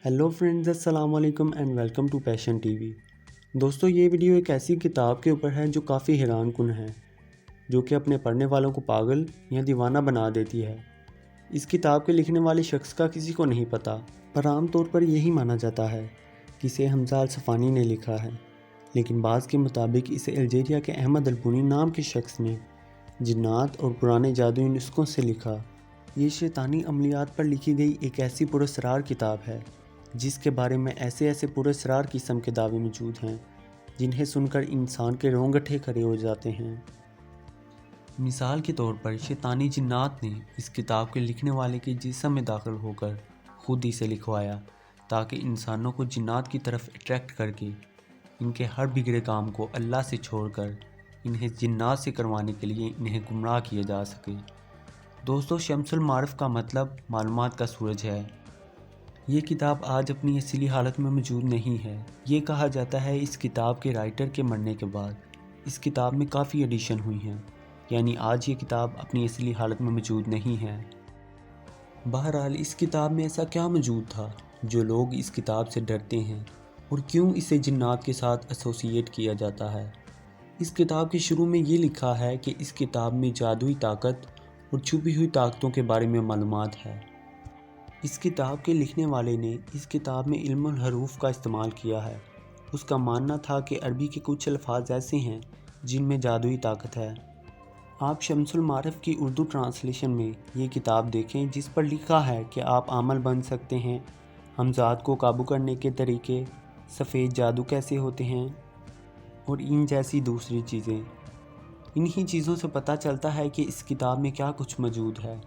Hello friends, अस्सलाम वालेकुम and welcome to passion TV. दोस्तों, ये वीडियो एक ऐसी किताब के ऊपर है जो काफ़ी हैरान कुन है, जो कि अपने पढ़ने वालों को पागल या दीवाना बना देती है। इस किताब के लिखने वाले शख्स का किसी को नहीं पता, पर आम तौर पर यही माना जाता है कि इसे हमज़ा अल सफ़ानी ने लिखा है, लेकिन बाज़ के मुताबिक इसे अल्जीरिया के अहमद अल-बुनी नाम के शख्स ने जिन्नात और पुराने जादुई नुस्खों से लिखा। ये शैतानी अमलियात पर लिखी गई एक ऐसी पुरअसरार किताब है जिसके बारे में ऐसे पुरअसरार किस्म के दावे मौजूद हैं जिन्हें सुनकर इंसान के रोंगटे खड़े हो जाते हैं। मिसाल के तौर पर शैतानी जिन्नात ने इस किताब के लिखने वाले के जिस्म में दाखिल होकर खुद इसे लिखवाया, ताकि इंसानों को जिन्नात की तरफ अट्रैक्ट करके इनके हर बिगड़े काम को अल्लाह से छोड़कर इन्हें जिन्नात से करवाने के लिए इन्हें गुमराह किया जा सके। दोस्तों, शम्सुल मारिफ का मतलब मालूमात का सूरज है। ये किताब आज अपनी असली हालत में मौजूद नहीं है। ये कहा जाता है इस किताब के राइटर के मरने के बाद इस किताब में काफ़ी एडिशन हुई हैं, यानी आज ये किताब अपनी असली हालत में मौजूद नहीं है। बहरहाल, इस किताब में ऐसा क्या मौजूद था जो लोग इस किताब से डरते हैं, और क्यों इसे जिन्नात के साथ एसोसिएट किया जाता है। इस किताब के शुरू में ये लिखा है कि इस किताब में जादुई ताकत और छुपी हुई ताकतों के बारे में मालूमात है। इस किताब के लिखने वाले ने इस किताब में इल्मुल हरूफ का इस्तेमाल किया है। उसका मानना था कि अरबी के कुछ अल्फाज ऐसे हैं जिनमें जादुई ताकत है। आप शम्सुल मारिफ की उर्दू ट्रांसलेशन में ये किताब देखें, जिस पर लिखा है कि आप आमल बन सकते हैं, हमज़ात को काबू करने के तरीके, सफ़ेद जादू कैसे होते हैं और इन जैसी दूसरी चीज़ें। इन्हीं चीज़ों से पता चलता है कि इस किताब में क्या कुछ मौजूद है,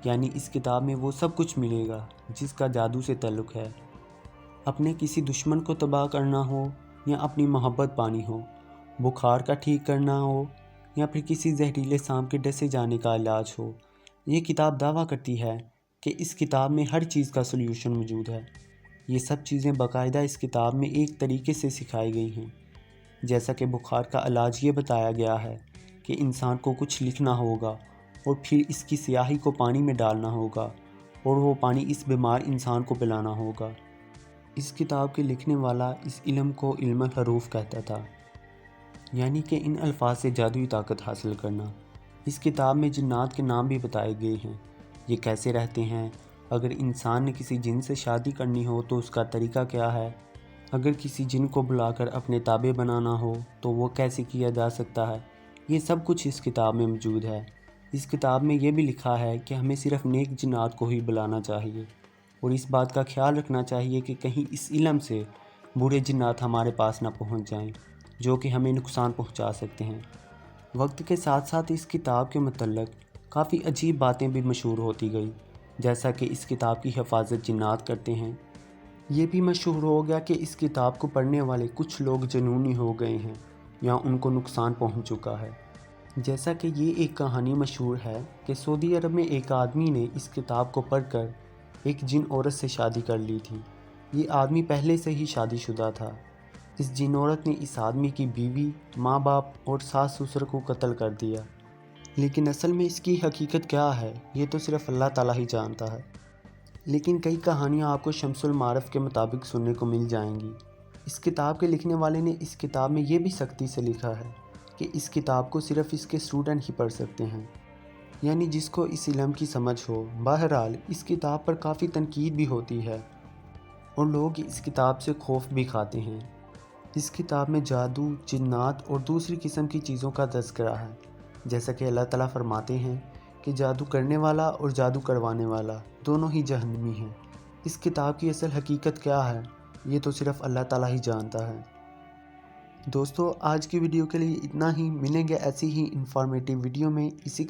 यानी इस किताब में वो सब कुछ मिलेगा जिसका जादू से ताल्लुक़ है। अपने किसी दुश्मन को तबाह करना हो या अपनी मोहब्बत पानी हो, बुखार का ठीक करना हो या फिर किसी जहरीले सांप के डसे जाने का इलाज हो, ये किताब दावा करती है कि इस किताब में हर चीज़ का सल्यूशन मौजूद है। ये सब चीज़ें बाकायदा इस किताब में एक तरीके से सिखाई गई हैं। जैसा कि बुखार का इलाज ये बताया गया है कि इंसान को कुछ लिखना होगा और फिर इसकी स्याही को पानी में डालना होगा और वो पानी इस बीमार इंसान को पिलाना होगा। इस किताब के लिखने वाला इस इल्म को इल्मुल हरूफ कहता था, यानी कि इन अल्फाज से जादुई ताकत हासिल करना। इस किताब में जिन्नात के नाम भी बताए गए हैं, ये कैसे रहते हैं, अगर इंसान ने किसी जिन से शादी करनी हो तो उसका तरीका क्या है, अगर किसी जिन को बुलाकर अपने ताबे बनाना हो तो वो कैसे किया जा सकता है। ये सब कुछ इस किताब में मौजूद है। इस किताब में ये भी लिखा है कि हमें सिर्फ़ नेक जिन्नात को ही बुलाना चाहिए और इस बात का ख्याल रखना चाहिए कि कहीं इस इल्म से बुरे जिन्नात हमारे पास ना पहुंच जाएं, जो कि हमें नुकसान पहुंचा सकते हैं। वक्त के साथ साथ इस किताब के मतलब काफ़ी अजीब बातें भी मशहूर होती गई, जैसा कि इस किताब की हिफाजत जिन्नात करते हैं। ये भी मशहूर हो गया कि इस किताब को पढ़ने वाले कुछ लोग जुनूनी हो गए हैं या उनको नुकसान पहुंच चुका है। जैसा कि ये एक कहानी मशहूर है कि सऊदी अरब में एक आदमी ने इस किताब को पढ़कर एक जिन औरत से शादी कर ली थी। ये आदमी पहले से ही शादीशुदा था। इस जिन औरत ने इस आदमी की बीवी, माँ बाप और सास ससुर को कत्ल कर दिया, लेकिन असल में इसकी हकीकत क्या है ये तो सिर्फ अल्लाह ताला ही जानता है। लेकिन कई कहानियाँ आपको शम्सुल मारिफ के मुताबिक सुनने को मिल जाएंगी। इस किताब के लिखने वाले ने इस किताब में ये भी सख्ती से लिखा है कि इस किताब को सिर्फ़ इसके स्टूडेंट ही पढ़ सकते हैं, यानी जिसको इस इल्म की समझ हो। बहरहाल, इस किताब पर काफ़ी तनकीद भी होती है और लोग इस किताब से खौफ भी खाते हैं। इस किताब में जादू, जिन्नात और दूसरी किस्म की चीज़ों का तज़किरा है। जैसा कि अल्लाह ताला फरमाते हैं कि जादू करने वाला और जादू करवाने वाला दोनों ही जहन्नमी हैं। इस किताब की असल हकीकत क्या है ये तो सिर्फ़ अल्लाह ताला ही जानता है। दोस्तों, आज की वीडियो के लिए इतना ही। मिलेंगे ऐसी ही इंफॉर्मेटिव वीडियो में इसी